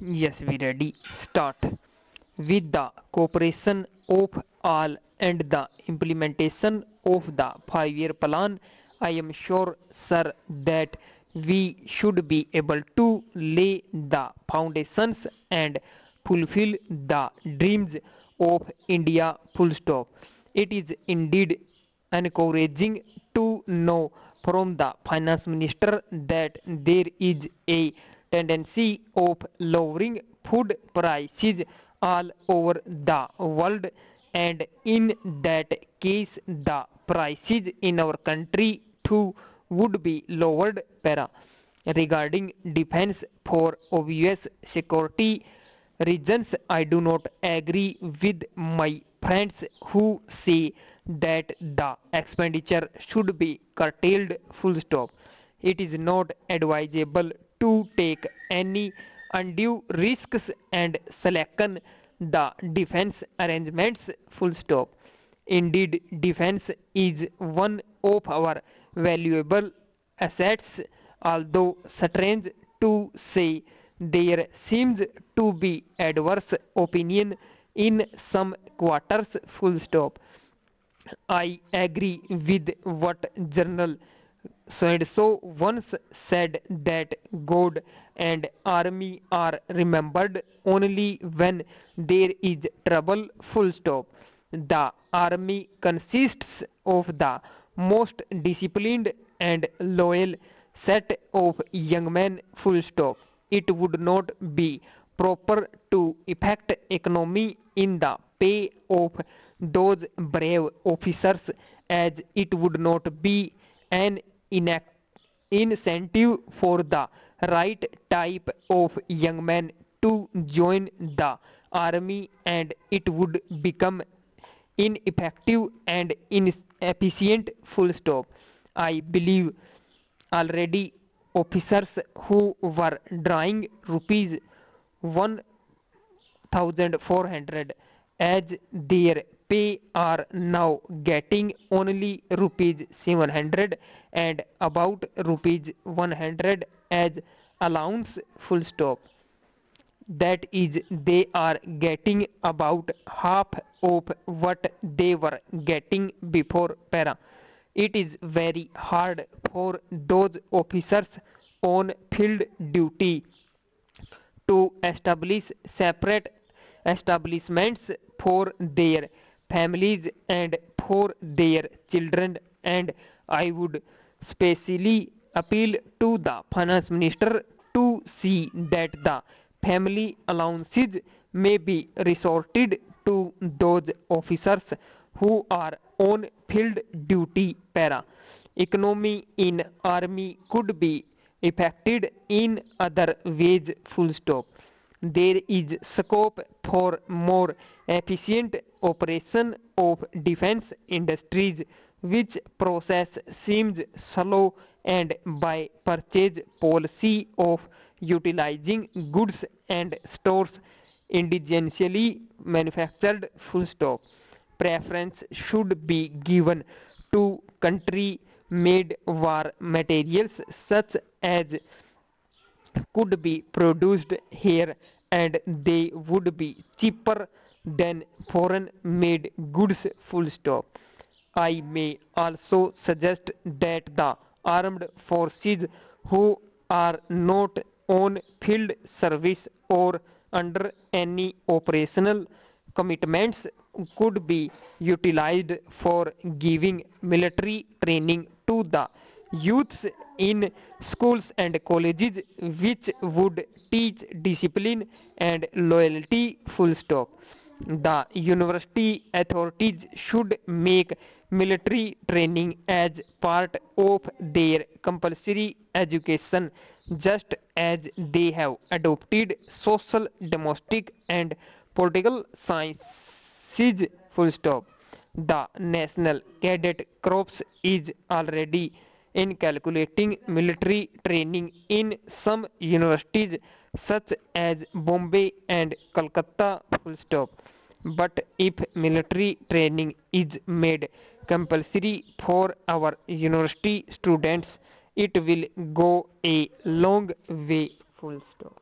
Yes, we ready. Start. With the cooperation of all and the implementation of the 5 year plan, I am sure, sir, that we should be able to lay the foundations and fulfill the dreams of India. Full stop. It is indeed encouraging to know from the finance minister that there is a tendency of lowering food prices all over the world, and in that case the prices in our country too would be lowered. Regarding defense for obvious security reasons, I do not agree with my friends who say that the expenditure should be curtailed. Full stop. It is not advisable to take any undue risks and slacken the defense arrangements. Full stop. Indeed, defense is one of our valuable assets, although strange to say, there seems to be adverse opinion in some quarters. Full stop. I agree with what General so and so once said, that God and army are remembered only when there is trouble. Full stop. The army consists of the most disciplined and loyal set of young men. Full stop. It would not be proper to effect economy in the pay of those brave officers, as it would not be an incentive for the right type of young man to join the army, and it would become ineffective and inefficient. Full stop. I believe already officers who were drawing rupees 1,400 as their pay are now getting only rupees 700 and about rupees 100 as allowance. Full stop. That is, they are getting about half of what they were getting before. It is very hard for those officers on field duty to establish separate establishments for their families and for their children, and I would specially appeal to the finance minister to see that the family allowances may be resorted to those officers who are on field duty. Economy in army could be affected in other ways. Full stop. There is scope for more efficient operation of defense industries, which process seems slow, and by purchase policy of utilizing goods and stores indigenously manufactured. Full stop. Preference should be given to country made war materials such as could be produced here, and they would be cheaper than foreign made goods. Full stop. I may also suggest that the armed forces who are not on field service or under any operational commitments could be utilized for giving military training to the youths in schools and colleges, which would teach discipline and loyalty. Full stop. The university authorities should make military training as part of their compulsory education, just as they have adopted social, domestic, and political sciences. Full stop. The National Cadet Corps is already in calculating military training in some universities such as Bombay and Calcutta. Full stop. But if military training is made compulsory for our university students, it will go a long way. Full stop.